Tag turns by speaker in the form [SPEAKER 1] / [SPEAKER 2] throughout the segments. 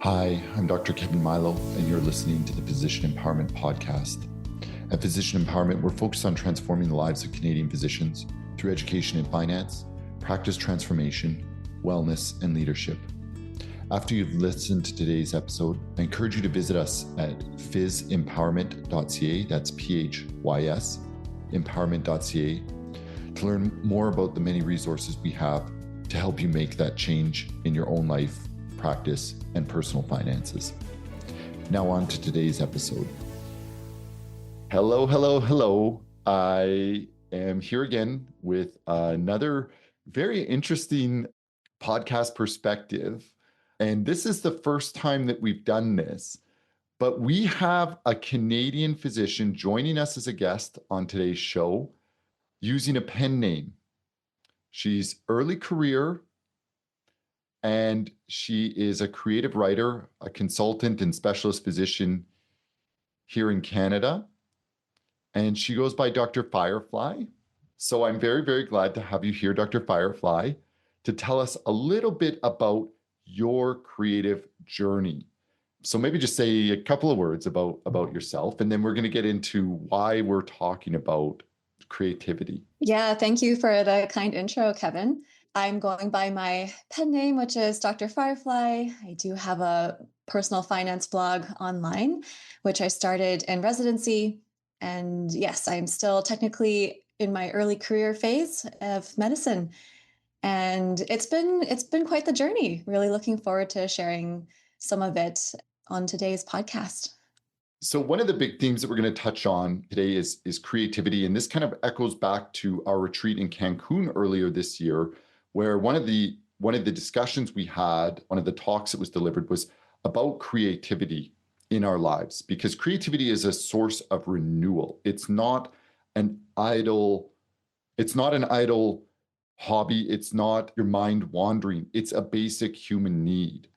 [SPEAKER 1] Hi, I'm Dr. Kevin Mailo, and you're listening to the Physician Empowerment Podcast. At Physician Empowerment, we're focused on transforming the lives of Canadian physicians through education and finance, practice transformation, wellness, and leadership. After you've listened to today's episode, I encourage you to visit us at physempowerment.ca, that's PHYS, empowerment.ca, to learn more about the many resources we have to help you make that change in your own life, practice, and personal finances. Now on to today's episode. Hello. I am here again with another very interesting podcast perspective. And this is the first time that we've done this, but we have a Canadian physician joining us as a guest on today's show using a pen name. She's early career, and she is a creative writer, a consultant and specialist physician here in Canada. And she goes by Dr. Firefly. So I'm very, very glad to have you here, Dr. Firefly, to tell us a little bit about your creative journey. So maybe just say a couple of words about yourself, and then we're going to get into why we're talking about creativity.
[SPEAKER 2] Yeah, thank you for the kind intro, Kevin. I'm going by my pen name, which is Dr. Firefly. I do have a personal finance blog online, which I started in residency. And yes, I'm still technically in my early career phase of medicine. And it's been quite the journey. Really looking forward to sharing some of it on today's podcast.
[SPEAKER 1] So one of the big themes that we're going to touch on today is creativity. And this kind of echoes back to our retreat in Cancun earlier this year, where one of the discussions we had, one of the talks that was delivered was about creativity in our lives, because creativity is a source of renewal. It's not an idle hobby. It's not your mind wandering. It's a basic human need.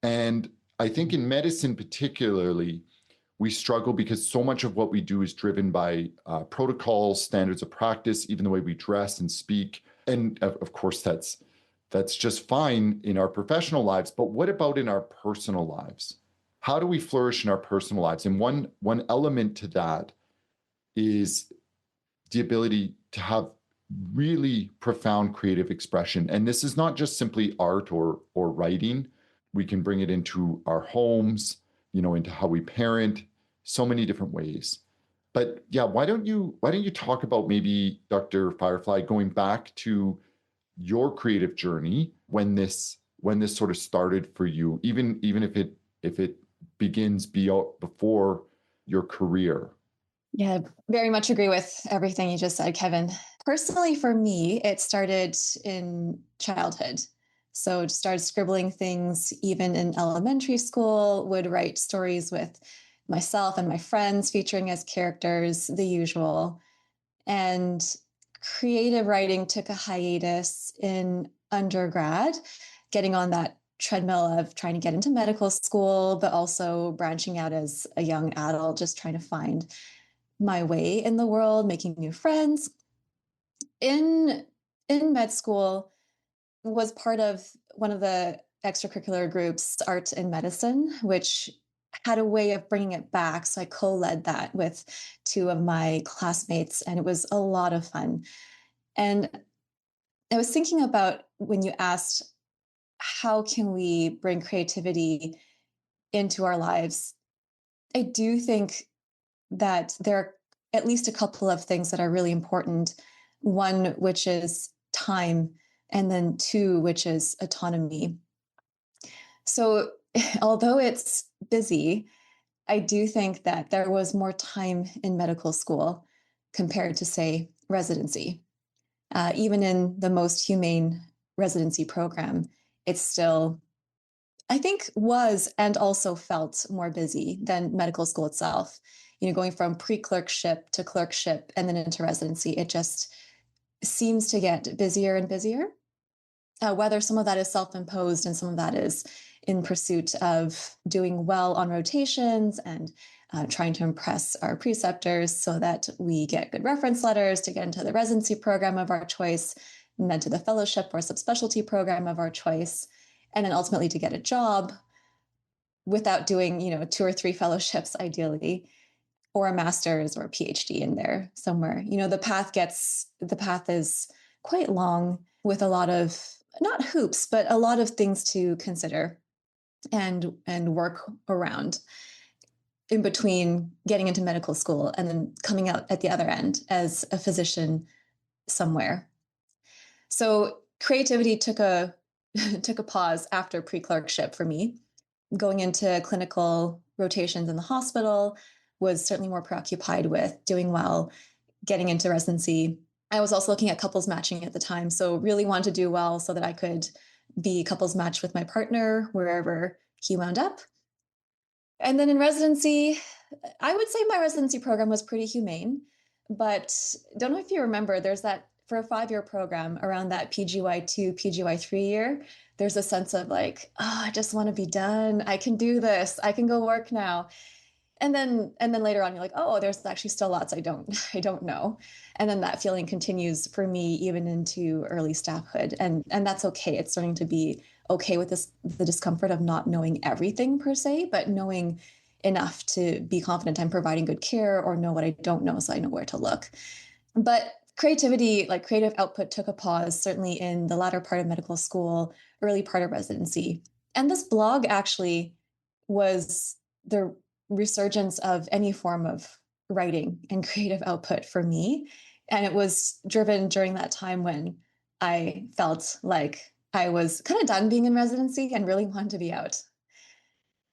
[SPEAKER 1] And I think in medicine particularly, we struggle because so much of what we do is driven by protocols, standards of practice, even the way we dress and speak. And of course, that's just fine in our professional lives. But what about in our personal lives? How do we flourish in our personal lives? And one element to that is the ability to have really profound creative expression. And this is not just simply art or writing. We can bring it into our homes, into how we parent, so many different ways. But yeah, why don't you talk about, maybe, Dr. Firefly, going back to your creative journey when this sort of started for you, even if it begins before your career.
[SPEAKER 2] Yeah, very much agree with everything you just said, Kevin. Personally, for me, it started in childhood. So started scribbling things even in elementary school, would write stories with myself and my friends featuring as characters, the usual. And creative writing took a hiatus in undergrad, getting on that treadmill of trying to get into medical school, but also branching out as a young adult, just trying to find my way in the world, making new friends. In med school, was part of one of the extracurricular groups, Art and Medicine, which had a way of bringing it back. So I co-led that with two of my classmates, and it was a lot of fun. And I was thinking about when you asked, how can we bring creativity into our lives? I do think that there are at least a couple of things that are really important. One, which is time, and then two, which is autonomy. So although it's busy, I do think that there was more time in medical school compared to, say, residency. Even in the most humane residency program, it's still, I think, was and also felt more busy than medical school itself. Going from pre-clerkship to clerkship and then into residency, it just seems to get busier and busier. Whether some of that is self-imposed and some of that is in pursuit of doing well on rotations and trying to impress our preceptors so that we get good reference letters to get into the residency program of our choice, and then to the fellowship or subspecialty program of our choice, and then ultimately to get a job. without doing, 2 or 3 fellowships ideally, or a master's or a PhD in there somewhere. The path is quite long with a lot of, not hoops, but a lot of things to consider and work around in between getting into medical school and then coming out at the other end as a physician somewhere. So creativity took a took a pause after pre-clerkship for me. Going into clinical rotations in the hospital was certainly more preoccupied with doing well, getting into residency. I was also looking at couples matching at the time, so really wanted to do well so that I could be couples matched with my partner wherever he wound up. And then in residency, I would say my residency program was pretty humane, but don't know if you remember, there's that for a 5-year program around that PGY2, PGY3 year, there's a sense of like, oh, I just want to be done. I can do this. I can go work now. And then later on you're like, oh, there's actually still lots I don't know. And then that feeling continues for me even into early staffhood. And that's okay. It's starting to be okay with the discomfort of not knowing everything per se, but knowing enough to be confident I'm providing good care, or know what I don't know so I know where to look. But creativity, like creative output, took a pause, certainly in the latter part of medical school, early part of residency. And this blog actually was the resurgence of any form of writing and creative output for me. And it was driven during that time when I felt like I was kind of done being in residency and really wanted to be out.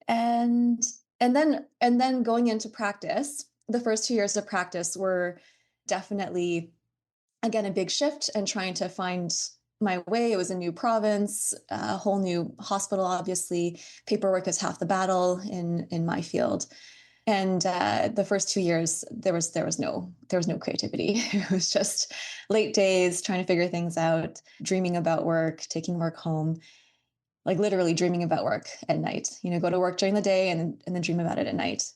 [SPEAKER 2] And and then going into practice, the first 2 years of practice were definitely, again, a big shift and trying to find my way. It was a new province, a whole new hospital. Obviously, paperwork is half the battle in my field. And the first 2 years, there was no creativity. It was just late days trying to figure things out, dreaming about work, taking work home, like literally dreaming about work at night. Go to work during the day and then dream about it at night.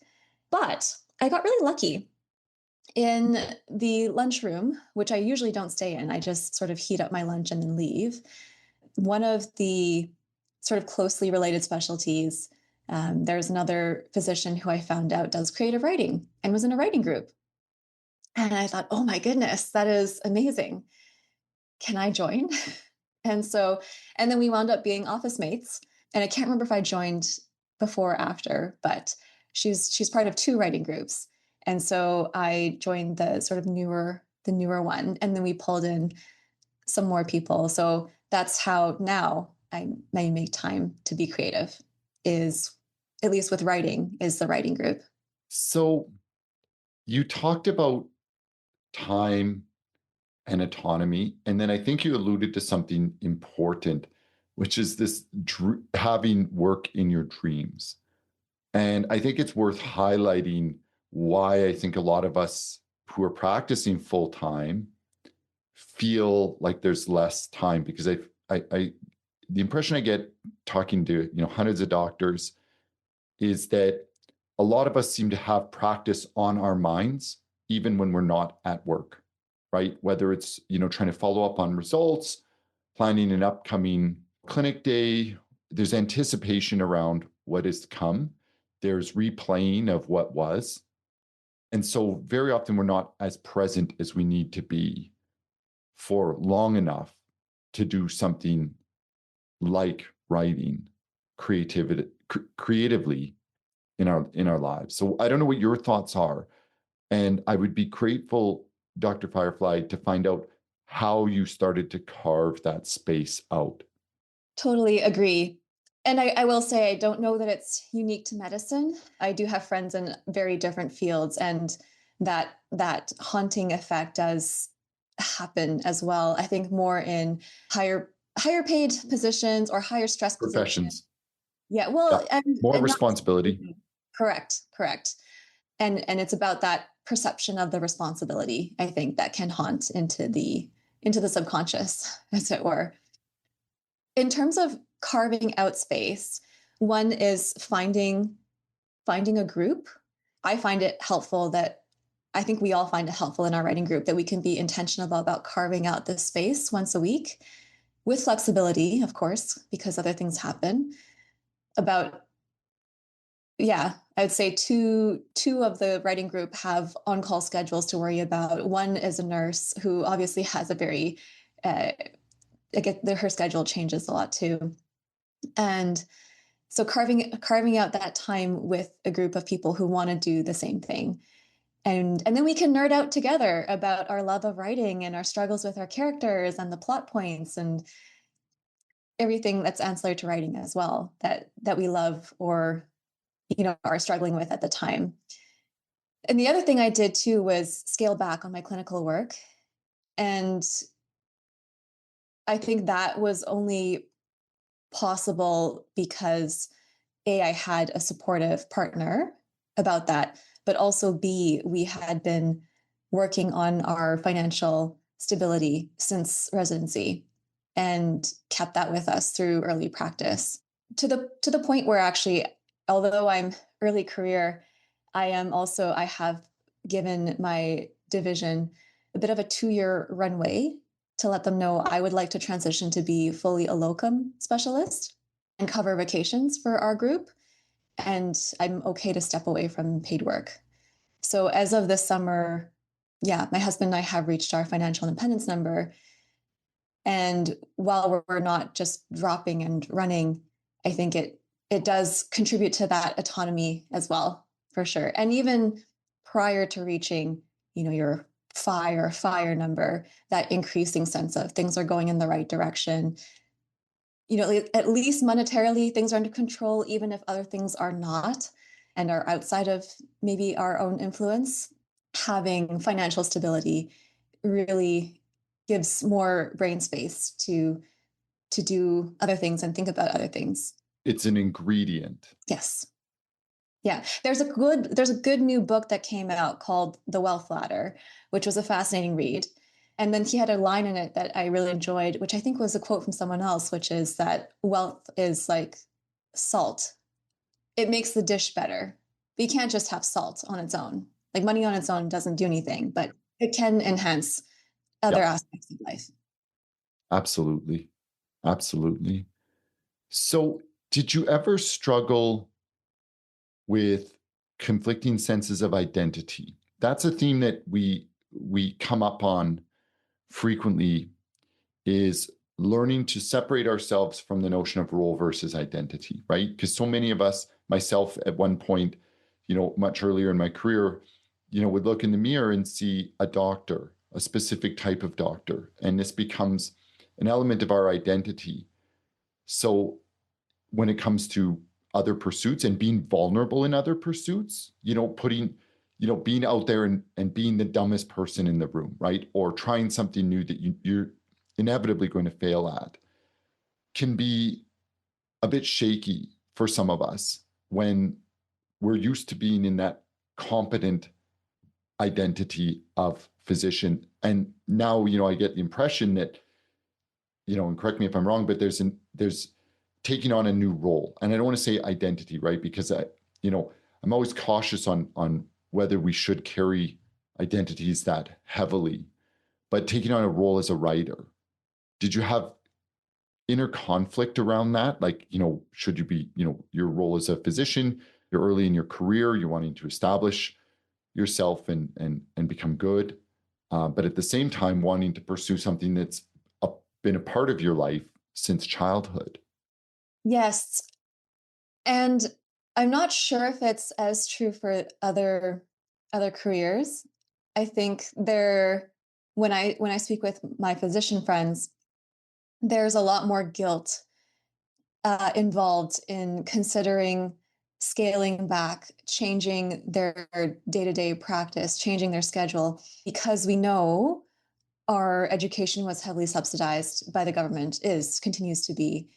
[SPEAKER 2] But I got really lucky in the lunchroom, which I usually don't stay in. I just sort of heat up my lunch and then leave. One of the sort of closely related specialties, there's another physician who I found out does creative writing and was in a writing group. And I thought, oh my goodness, that is amazing. Can I join? And so, and then we wound up being office mates. And I can't remember if I joined before or after, but she's part of 2 writing groups. And so I joined the newer one, and then we pulled in some more people. So that's how now I may make time to be creative, is at least with writing, is the writing group.
[SPEAKER 1] So you talked about time and autonomy. And then I think you alluded to something important, which is this having work in your dreams. And I think it's worth highlighting why I think a lot of us who are practicing full time feel like there's less time, because the impression I get talking to hundreds of doctors is that a lot of us seem to have practice on our minds even when we're not at work, right? Whether it's trying to follow up on results, planning an upcoming clinic day, there's anticipation around what is to come, there's replaying of what was. And so very often we're not as present as we need to be for long enough to do something like writing creatively in our lives. So I don't know what your thoughts are, and I would be grateful, Dr. Firefly, to find out how you started to carve that space out.
[SPEAKER 2] Totally agree. And I will say, I don't know that it's unique to medicine. I do have friends in very different fields, and that haunting effect does happen as well. I think more in higher paid positions or higher stress positions.
[SPEAKER 1] Professions.
[SPEAKER 2] Yeah,
[SPEAKER 1] Yeah.
[SPEAKER 2] well,
[SPEAKER 1] More
[SPEAKER 2] and not
[SPEAKER 1] responsibility.
[SPEAKER 2] correct. And it's about that perception of the responsibility, I think, that can haunt into the subconscious, as it were. In terms of carving out space, one is finding a group. I find it helpful that I think we all find it helpful in our writing group that we can be intentional about carving out this space once a week, with flexibility, of course, because other things happen, about yeah, I would say two of the writing group have on-call schedules to worry about. One is a nurse who obviously has a very uh, her schedule changes a lot too. And so carving out that time with a group of people who want to do the same thing. And then we can nerd out together about our love of writing and our struggles with our characters and the plot points and everything that's ancillary to writing as well that we love or are struggling with at the time. And the other thing I did too was scale back on my clinical work. And I think that was only possible because A, I had a supportive partner about that, but also B, we had been working on our financial stability since residency and kept that with us through early practice to the point where actually, although I'm early career, I have given my division a bit of a 2-year runway to let them know I would like to transition to be fully a locum specialist and cover vacations for our group. And I'm okay to step away from paid work. So as of this summer, yeah, my husband and I have reached our financial independence number. And while we're not just dropping and running, I think it does contribute to that autonomy as well, for sure. And even prior to reaching, your fire number, that increasing sense of things are going in the right direction. At least monetarily, things are under control, even if other things are not and are outside of maybe our own influence. Having financial stability really gives more brain space to do other things and think about other things.
[SPEAKER 1] It's an ingredient.
[SPEAKER 2] Yes. Yeah. There's a good new book that came out called The Wealth Ladder, which was a fascinating read. And then he had a line in it that I really enjoyed, which I think was a quote from someone else, which is that wealth is like salt. It makes the dish better. But you can't just have salt on its own. Like money on its own doesn't do anything, but it can enhance other
[SPEAKER 1] Yep,
[SPEAKER 2] aspects of life.
[SPEAKER 1] absolutely. Absolutely. So, did you ever struggle with conflicting senses of identity? That's a theme that we come up on frequently, is learning to separate ourselves from the notion of role versus identity, right? Because so many of us, myself at one point, much earlier in my career, would look in the mirror and see a doctor, a specific type of doctor, and this becomes an element of our identity. So when it comes to other pursuits and being vulnerable in other pursuits, being out there and being the dumbest person in the room, right? Or trying something new that you're inevitably going to fail at, can be a bit shaky for some of us when we're used to being in that competent identity of physician. And now, I get the impression that, and correct me if I'm wrong, but there's taking on a new role. And I don't want to say identity, right? Because I'm always cautious on whether we should carry identities that heavily, but taking on a role as a writer. Did you have inner conflict around that? Like, should you be, your role as a physician, you're early in your career, you're wanting to establish yourself and become good, but at the same time wanting to pursue something that's been a part of your life since childhood.
[SPEAKER 2] Yes. And I'm not sure if it's as true for other careers. I think when I speak with my physician friends, there's a lot more guilt involved in considering scaling back, changing their day-to-day practice, changing their schedule, because we know our education was heavily subsidized by the government, continues to be.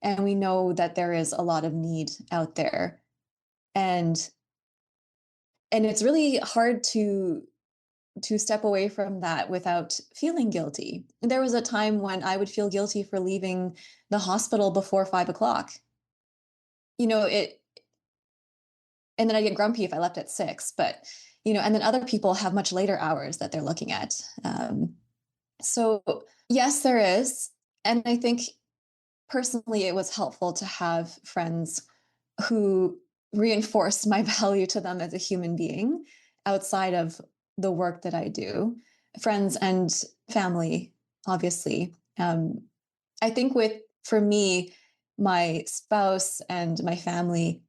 [SPEAKER 2] And we know that there is a lot of need out there. And it's really hard to step away from that without feeling guilty. There was a time when I would feel guilty for leaving the hospital before 5 o'clock. It and then I get grumpy if I left at 6, but and then other people have much later hours that they're looking at. So yes, there is. And I think personally, it was helpful to have friends who reinforced my value to them as a human being outside of the work that I do, friends and family, obviously. I think for me, my spouse and my family,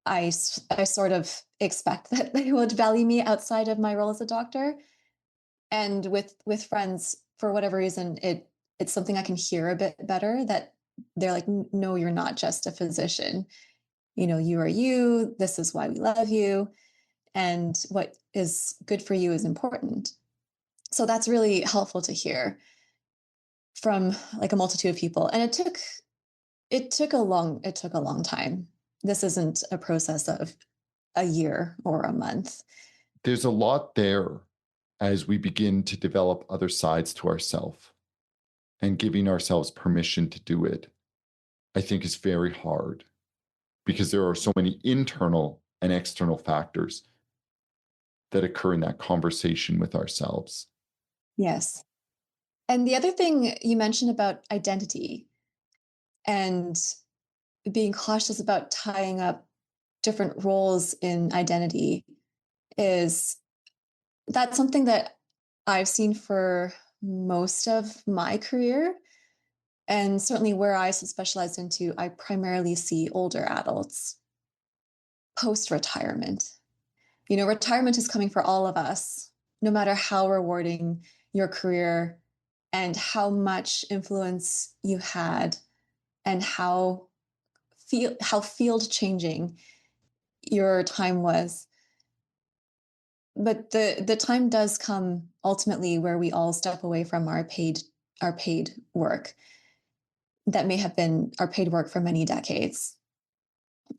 [SPEAKER 2] I sort of expect that they would value me outside of my role as a doctor. And with friends, for whatever reason, it's something I can hear a bit better, that they're like, no, you're not just a physician. You are you. This is why we love you. And what is good for you is important. So that's really helpful to hear from like a multitude of people. And it took a long time. This isn't a process of a year or a month.
[SPEAKER 1] There's a lot there as we begin to develop other sides to ourselves, and giving ourselves permission to do it, I think, is very hard because there are so many internal and external factors that occur in that conversation with ourselves.
[SPEAKER 2] Yes. And the other thing you mentioned about identity and being cautious about tying up different roles in identity is that's something that I've seen for most of my career. And certainly where I specialize into, I primarily see older adults post retirement. Retirement is coming for all of us, no matter how rewarding your career and how much influence you had and how field changing your time was. But the time does come ultimately where we all step away from our paid work that may have been our paid work for many decades.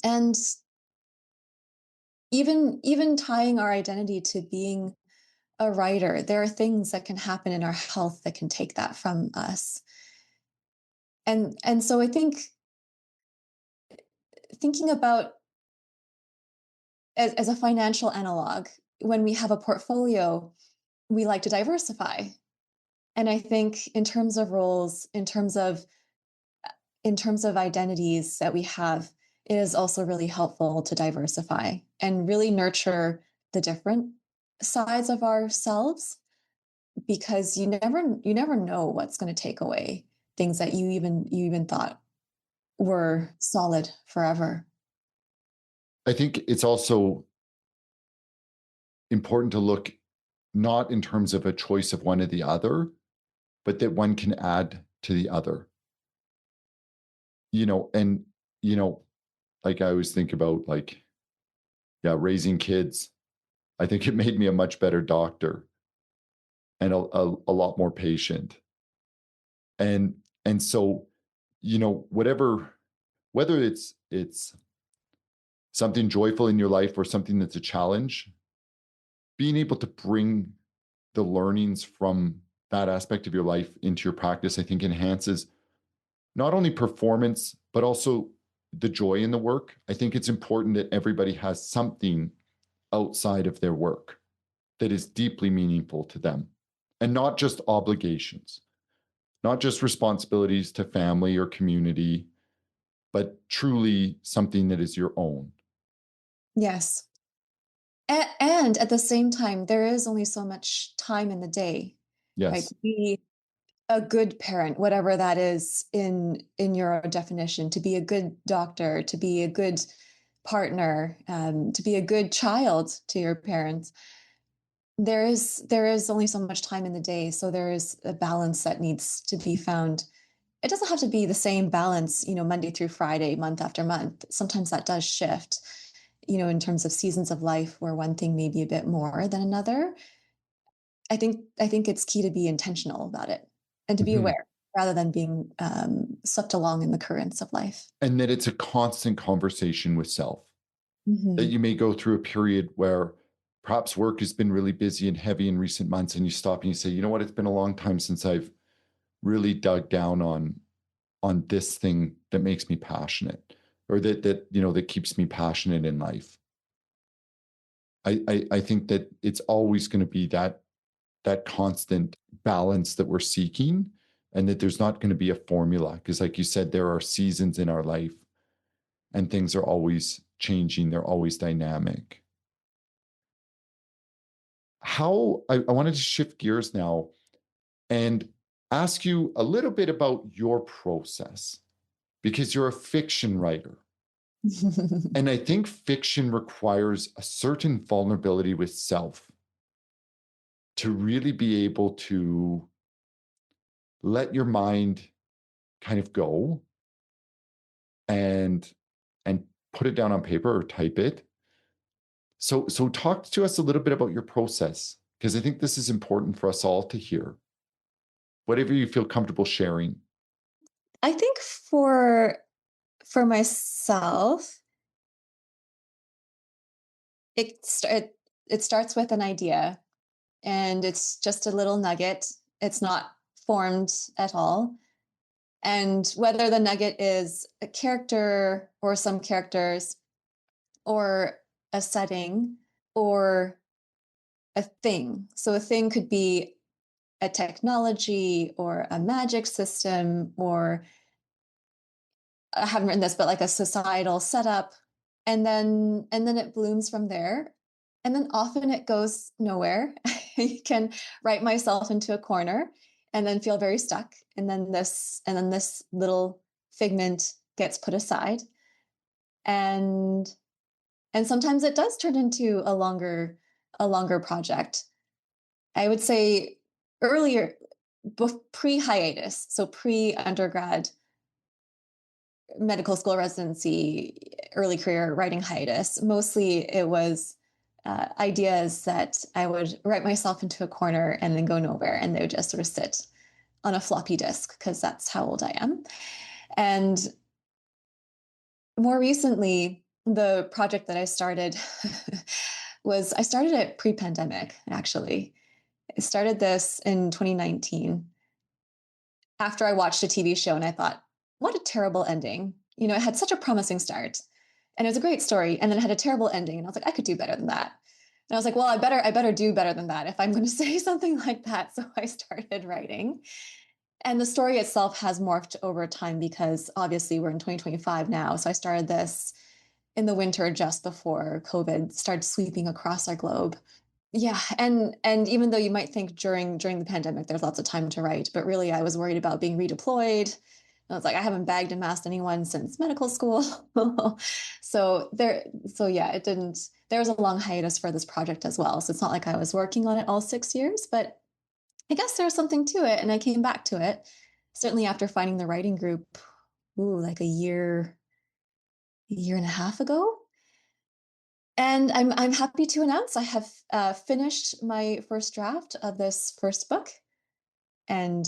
[SPEAKER 2] And even tying our identity to being a writer, there are things that can happen in our health that can take that from us. And so I think thinking about as a financial analog, when we have a portfolio, we like to diversify. And I think in terms of roles, in terms of identities that we have, it is also really helpful to diversify and really nurture the different sides of ourselves, because you never know what's going to take away things that you even thought were solid forever.
[SPEAKER 1] I think it's also important to look not in terms of a choice of one or the other, but that one can add to the other. And, you know, like I always think about, like, yeah, raising kids. I think it made me a much better doctor and a lot more patient. And so, whether it's something joyful in your life or something that's a challenge, being able to bring the learnings from that aspect of your life into your practice, I think, enhances not only performance, but also the joy in the work. I think it's important that everybody has something outside of their work that is deeply meaningful to them, and not just obligations, not just responsibilities to family or community, but truly something that is your own.
[SPEAKER 2] Yes. And at the same time, there is only so much time in the day, right?
[SPEAKER 1] Yes.
[SPEAKER 2] To be a good parent, whatever that is in your definition, to be a good doctor, to be a good partner, to be a good child to your parents. There is only so much time in the day, so there is a balance that needs to be found. It doesn't have to be the same balance, Monday through Friday, month after month. Sometimes that does shift, in terms of seasons of life where one thing may be a bit more than another. I think it's key to be intentional about it and to be
[SPEAKER 1] Mhm.
[SPEAKER 2] aware rather than being swept along in the currents of life.
[SPEAKER 1] And that it's a constant conversation with self, that
[SPEAKER 2] Hmm.
[SPEAKER 1] you may go through a period where perhaps work has been really busy and heavy in recent months, and you stop and you say, you know what, it's been a long time since I've really dug down on this thing that makes me passionate, or that keeps me passionate in life. I think that it's always going to be that constant balance that we're seeking, and that there's not going to be a formula, because, like you said, there are seasons in our life and things are always changing, they're always dynamic. I wanted to shift gears now and ask you a little bit about your process, because you're a fiction writer. And I think fiction requires a certain vulnerability with self to really be able to let your mind kind of go and and put it down on paper or type it. So talk to us a little bit about your process, because I think this is important for us all to hear. Whatever you feel comfortable sharing.
[SPEAKER 2] I think for myself, it starts with an idea, and it's just a little nugget. It's not formed at all. And whether the nugget is a character or some characters or a setting or a thing. So a thing could be a technology or a magic system, or I haven't written this, but like a societal setup. And then it blooms from there. And then often it goes nowhere. I can write myself into a corner and then feel very stuck. And then this little figment gets put aside. And and sometimes it does turn into a longer project. I would say earlier, pre-hiatus, so pre-undergrad, medical school residency, early career writing hiatus, mostly it was ideas that I would write myself into a corner and then go nowhere, and they would just sort of sit on a floppy disk, because that's how old I am. And more recently, the project that I started I started it pre-pandemic, actually. I started this in 2019 after I watched a TV show, and I thought, what a terrible ending. It had such a promising start and it was a great story. And then it had a terrible ending. And I was like, I could do better than that. And I was like, well, I better do better than that if I'm going to say something like that. So I started writing. And the story itself has morphed over time, because obviously we're in 2025 now. So I started this in the winter just before COVID started sweeping across our globe. Yeah, and even though you might think during the pandemic there's lots of time to write, but really I was worried about being redeployed. I was like, I haven't bagged and masked anyone since medical school. So yeah, it didn't. There was a long hiatus for this project as well. So it's not like I was working on it all 6 years, but I guess there was something to it, and I came back to it. Certainly after finding the writing group, like a year and a half ago. And I'm happy to announce I have finished my first draft of this first book, and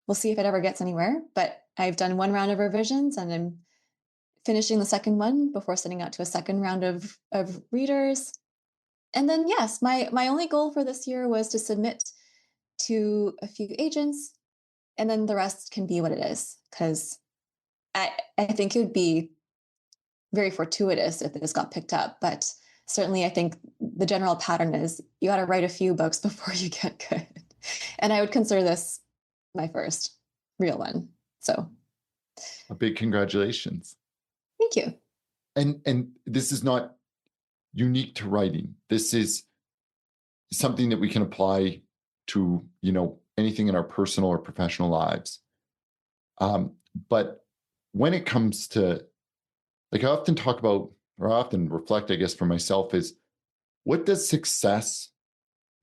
[SPEAKER 2] we'll see if it ever gets anywhere. But I've done one round of revisions, and I'm finishing the second one before sending out to a second round of readers. And then, yes, my only goal for this year was to submit to a few agents, and then the rest can be what it is. Because I think it would be very fortuitous if this got picked up. But certainly, I think the general pattern is you got to write a few books before you get good. And I would consider this my first real one. So
[SPEAKER 1] A big congratulations.
[SPEAKER 2] thank you.
[SPEAKER 1] And this is not unique to writing. This is something that we can apply to, anything in our personal or professional lives. But when it comes to, like, I often talk about, or I often reflect, I guess, for myself, is what does success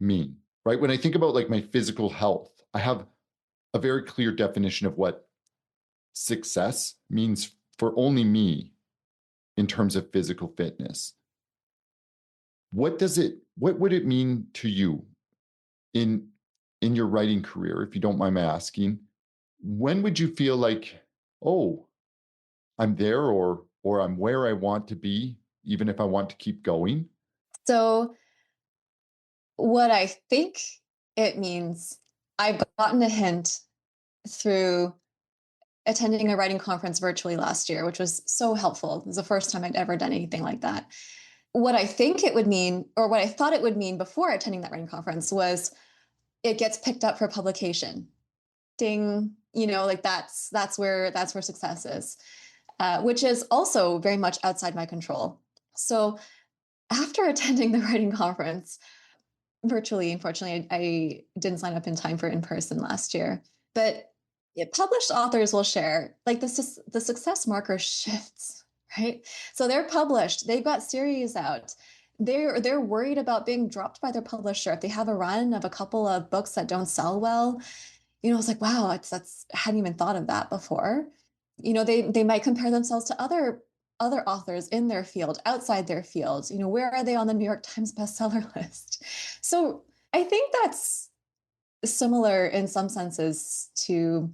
[SPEAKER 1] mean, right? When I think about like my physical health, I have a very clear definition of what success means for only me in terms of physical fitness. What would it mean to you in your writing career, if you don't mind my asking? When would you feel like, oh, I'm there, or I'm where I want to be, even if I want to keep going?
[SPEAKER 2] So what I think it means, I've gotten a hint through attending a writing conference virtually last year, which was so helpful. It was the first time I'd ever done anything like that. What I think it would mean, or what I thought it would mean before attending that writing conference, was it gets picked up for publication. Ding, like that's where success is, which is also very much outside my control. So after attending the writing conference, virtually, unfortunately, I didn't sign up in time for in person last year. But yeah, published authors will share like the success marker shifts, right? So they're published, they've got series out. They're worried about being dropped by their publisher if they have a run of a couple of books that don't sell well. It's like, wow, that's I hadn't even thought of that before. They might compare themselves to other authors in their field, outside their field. Where are they on the New York Times bestseller list? So I think that's similar in some senses to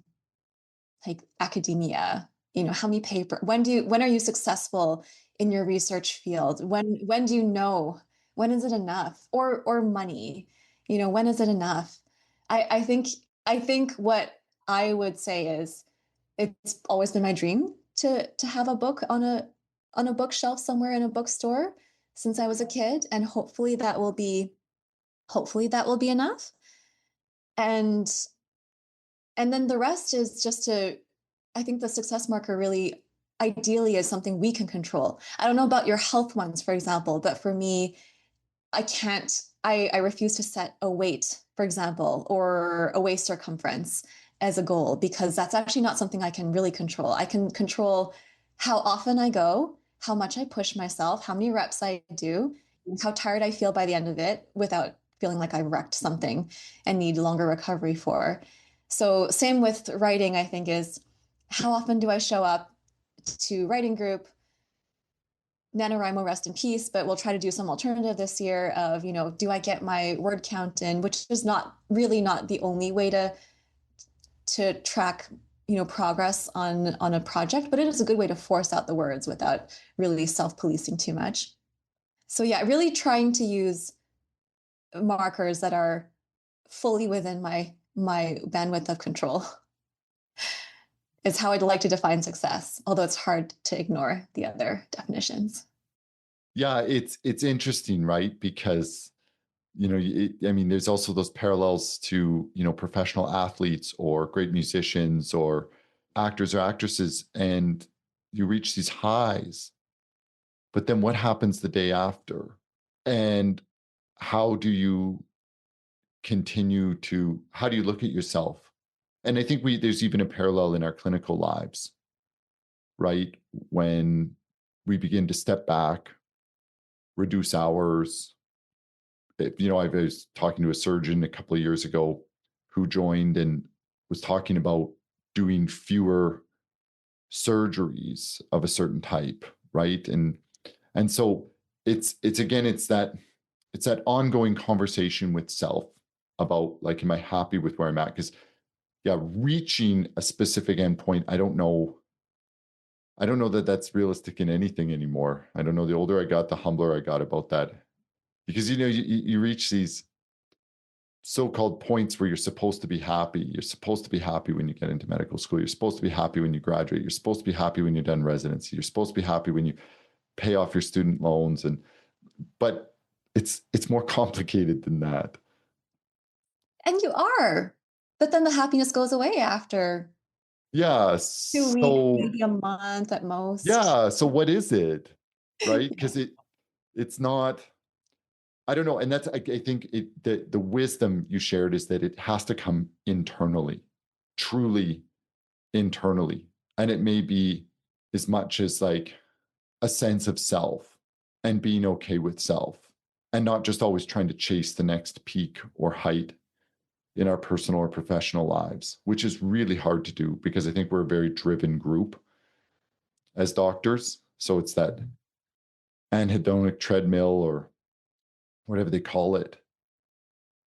[SPEAKER 2] like academia. How many paper when are you successful in your research field? When do you know? When is it enough? Or money? When is it enough? I think what I would say is it's always been my dream to have a book on a bookshelf somewhere in a bookstore since I was a kid, and hopefully that will be enough. And and then the rest is just to I think the success marker really ideally is something we can control. I don't know about your health ones, for example, but for me, I can't, I refuse to set a weight, for example, or a waist circumference as a goal because that's actually not something I can really control. I can control how often I go, how much I push myself, how many reps I do, how tired I feel by the end of it without feeling like I wrecked something and need longer recovery for. So, same with writing, I think, is how often do I show up to writing group? NaNoWriMo, rest in peace, but we'll try to do some alternative this year of, do I get my word count in, which is not the only way to track, progress on a project, but it is a good way to force out the words without really self-policing too much. So yeah, really trying to use markers that are fully within my bandwidth of control is how I'd like to define success, although it's hard to ignore the other definitions.
[SPEAKER 1] Yeah, it's interesting, right? Because I mean, there's also those parallels to professional athletes or great musicians or actors or actresses, and you reach these highs, but then what happens the day after? And how do you how do you look at yourself? And I think there's even a parallel in our clinical lives, right? When we begin to step back, reduce hours. I was talking to a surgeon a couple of years ago who joined and was talking about doing fewer surgeries of a certain type, right? And so it's that ongoing conversation with self about like, am I happy with where I'm at? Because yeah, reaching a specific endpoint, I don't know that that's realistic in anything anymore. I don't know. The older I got, the humbler I got about that, because you reach these so-called points where you're supposed to be happy. You're supposed to be happy when you get into medical school. You're supposed to be happy when you graduate. You're supposed to be happy when you're done residency. You're supposed to be happy when you pay off your student loans. But it's more complicated than that.
[SPEAKER 2] And you are, but then the happiness goes away after
[SPEAKER 1] Yeah.
[SPEAKER 2] 2 weeks,
[SPEAKER 1] So
[SPEAKER 2] maybe a month at most.
[SPEAKER 1] yeah. So what is it? Right? Because it's not. I don't know. And that's I think the wisdom you shared is that it has to come internally, truly internally. And it may be as much as like a sense of self and being okay with self and not just always trying to chase the next peak or height in our personal or professional lives, which is really hard to do because I think we're a very driven group as doctors. So it's that anhedonic treadmill or whatever they call it,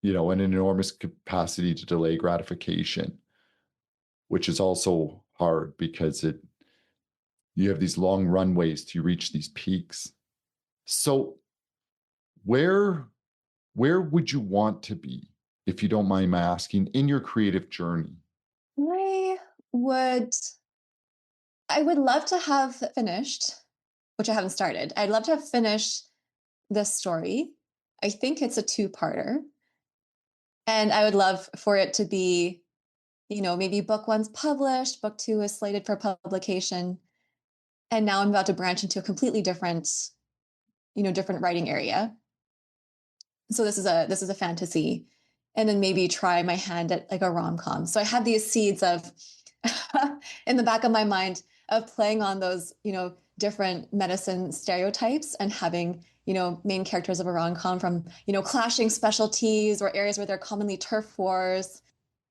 [SPEAKER 1] an enormous capacity to delay gratification, which is also hard because you have these long runways to reach these peaks. So where would you want to be, if you don't mind my asking, in your creative journey?
[SPEAKER 2] I would I would love to have finished, which I haven't started. I'd love to have finished this story. I think it's a two-parter. And I would love for it to be, maybe book one's published, book two is slated for publication. And now I'm about to branch into a completely different different writing area. So this is a fantasy, and then maybe try my hand at like a rom-com. So I had these seeds of in the back of my mind of playing on those, different medicine stereotypes and having, main characters of a rom-com from, clashing specialties or areas where there are commonly turf wars.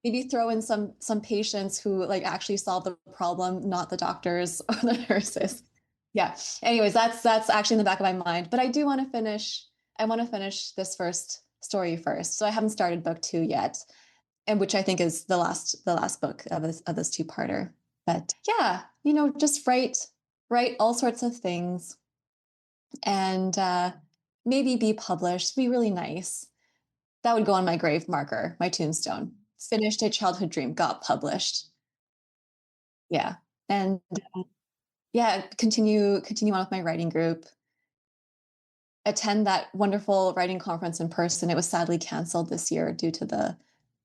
[SPEAKER 2] Maybe throw in some patients who like actually solve the problem, not the doctors or the nurses. Yeah. Anyways, that's actually in the back of my mind. But I do want to finish. I want to finish this first story first. So I haven't started book 2 yet, and which I think is the last book of this two-parter. But yeah, just write all sorts of things, and maybe be published. Be really nice. That would go on my grave marker, my tombstone. Finished a childhood dream, got published. Yeah. And yeah, continue on with my writing group. Attend that wonderful writing conference in person. It was sadly canceled this year due to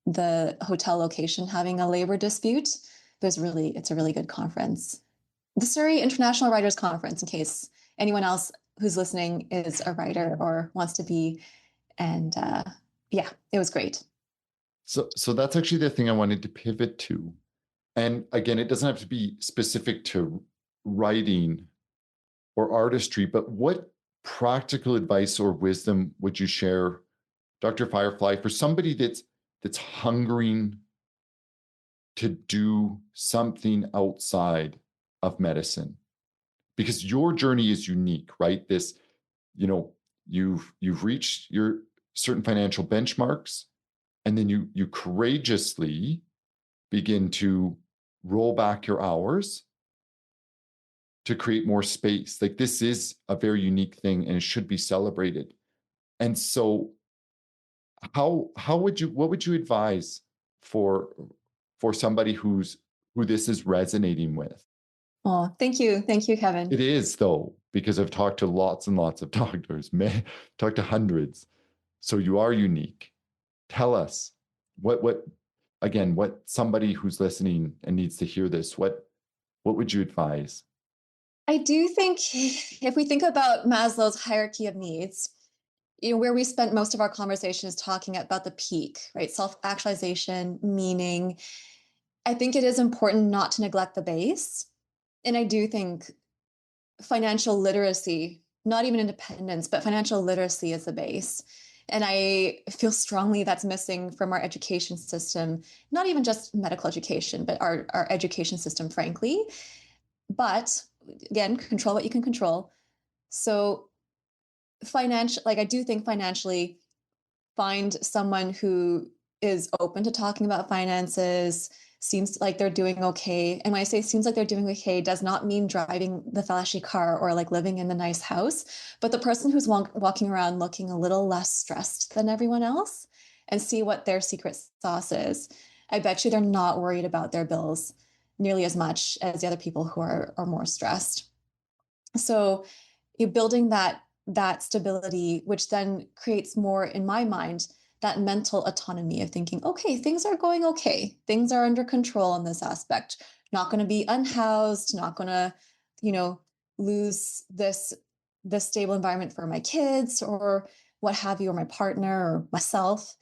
[SPEAKER 2] the hotel location having a labor dispute. But it's a really good conference. The Surrey International Writers Conference, in case anyone else who's listening is a writer or wants to be. And yeah, it was great.
[SPEAKER 1] So that's actually the thing I wanted to pivot to. And again, it doesn't have to be specific to writing or artistry, but what practical advice or wisdom would you share, Dr. Firefly, for somebody that's hungering to do something outside of medicine? Because your journey is unique, right? This, you've reached your certain financial benchmarks, and then you courageously begin to roll back your hours to create more space. Like, this is a very unique thing and it should be celebrated. And so what would you advise for somebody who this is resonating with?
[SPEAKER 2] Oh, thank you. Thank you, Kevin.
[SPEAKER 1] It is, though, because I've talked to lots and lots of doctors, talked to hundreds. So you are unique. Tell us what somebody who's listening and needs to hear this, what would you advise?
[SPEAKER 2] I do think if we think about Maslow's hierarchy of needs, where we spent most of our conversation is talking about the peak, right? Self-actualization, meaning. I think it is important not to neglect the base. And I do think financial literacy, not even independence, but financial literacy is the base. And I feel strongly that's missing from our education system, not even just medical education, but our education system, frankly. But again, control what you can control. So I do think financially, find someone who is open to talking about finances, seems like they're doing okay. And when I say seems like they're doing okay, does not mean driving the flashy car or like living in the nice house, but the person who's walking around looking a little less stressed than everyone else, and see what their secret sauce is. I bet you they're not worried about their bills nearly as much as the other people who are more stressed. So you're building that stability, which then creates more, in my mind, that mental autonomy of thinking, okay, things are going okay. Things are under control in this aspect. Not going to be unhoused, not going to, lose this stable environment for my kids or what have you, or my partner or myself.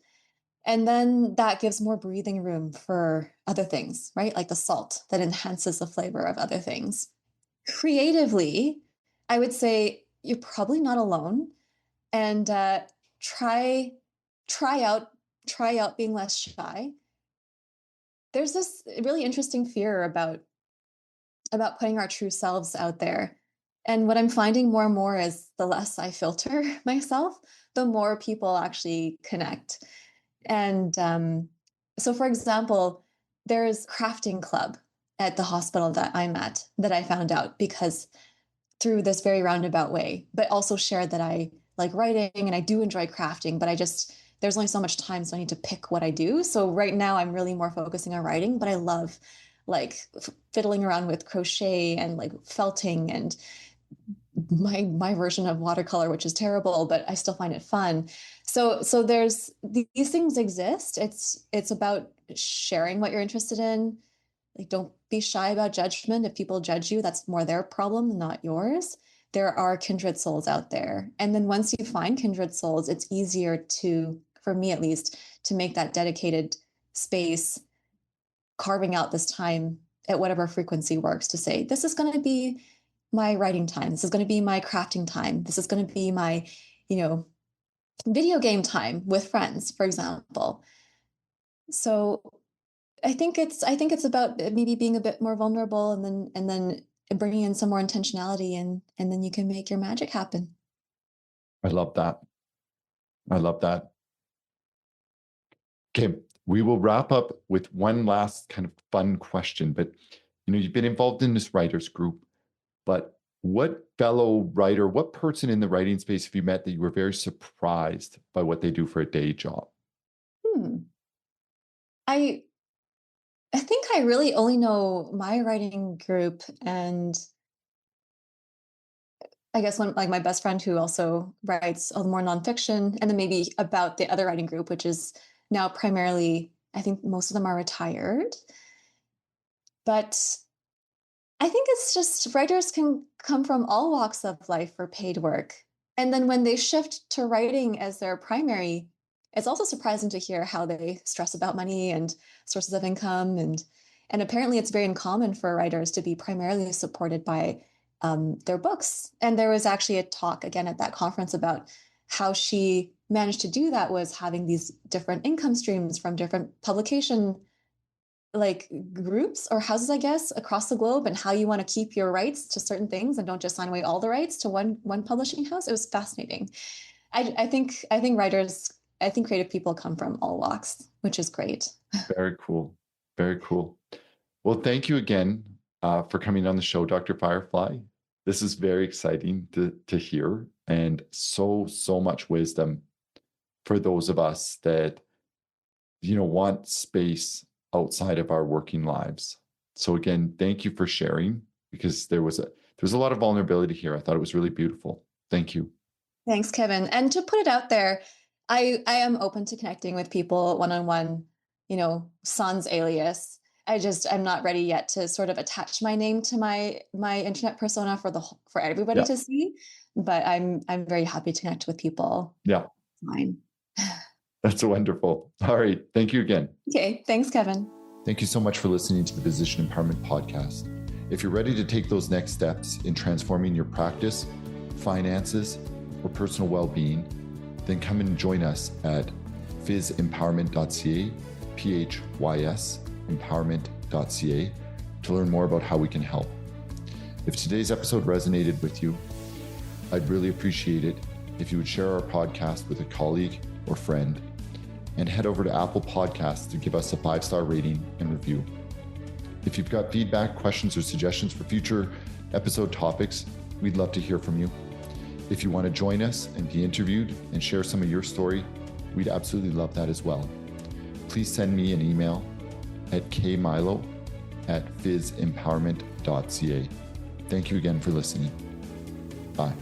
[SPEAKER 2] And then that gives more breathing room for other things, right? Like the salt that enhances the flavor of other things. Creatively, I would say you're probably not alone, and try out being less shy. There's this really interesting fear about putting our true selves out there. And what I'm finding more and more is the less I filter myself, the more people actually connect. And so, for example, there's crafting club at the hospital that I'm at that I found out because through this very roundabout way, but also shared that I like writing and I do enjoy crafting, but there's only so much time, so I need to pick what I do. So right now I'm really more focusing on writing, but I love like fiddling around with crochet and like felting and my version of watercolor, which is terrible, but I still find it fun. So there's these things exist. It's about sharing what you're interested in. Like, don't be shy about judgment. If people judge you, that's more their problem, not yours. there are kindred souls out there. And then once you find kindred souls, it's easier to, for me at least, to make that dedicated space, carving out this time at whatever frequency works to say, this is going to be my writing time. This is going to be my crafting time. This is going to be my, video game time with friends, for example. So I think it's about maybe being a bit more vulnerable, and then bringing in some more intentionality, and then you can make your magic happen.
[SPEAKER 1] I love that. I love that. Okay, we will wrap up with one last kind of fun question, but you've been involved in this writers group, but what fellow writer, what person in the writing space have you met that you were very surprised by what they do for a day job?
[SPEAKER 2] I think I really only know my writing group, and I guess one, like my best friend who also writes a little more nonfiction, and then maybe about the other writing group, which is now primarily, I think most of them are retired. But I think it's just writers can come from all walks of life for paid work. And then when they shift to writing as their primary, it's also surprising to hear how they stress about money and sources of income. And apparently it's very uncommon for writers to be primarily supported by their books. And there was actually a talk again at that conference about how she managed to do that, was having these different income streams from different publication like groups or houses, I guess, across the globe, and how you want to keep your rights to certain things and don't just sign away all the rights to one publishing house. It was fascinating. I think writers, I think creative people come from all walks, which is great.
[SPEAKER 1] Very cool. Very cool. Well, thank you again for coming on the show, Dr. Firefly. This is very exciting to hear, and so much wisdom for those of us that want space outside of our working lives. So again, thank you for sharing, because there was a lot of vulnerability here. I thought it was really beautiful. Thank you.
[SPEAKER 2] Thanks, Kevin. And to put it out there, I am open to connecting with people one-on-one, sans alias. I'm not ready yet to sort of attach my name to my internet persona for everybody to see, but I'm very happy to connect with people.
[SPEAKER 1] Yeah.
[SPEAKER 2] Fine.
[SPEAKER 1] That's wonderful. All right. Thank you again.
[SPEAKER 2] Okay. Thanks, Kevin.
[SPEAKER 1] Thank you so much for listening to the Physician Empowerment Podcast. If you're ready to take those next steps in transforming your practice, finances, or personal well-being, then come and join us at physempowerment.ca, PHYS empowerment.ca, to learn more about how we can help. If today's episode resonated with you, I'd really appreciate it if you would share our podcast with a colleague or friend, and head over to Apple Podcasts to give us a 5-star rating and review. If you've got feedback, questions, or suggestions for future episode topics, we'd love to hear from you. If you want to join us and be interviewed and share some of your story, we'd absolutely love that as well. Please send me an email at kmailo@physempowerment.ca. Thank you again for listening. Bye.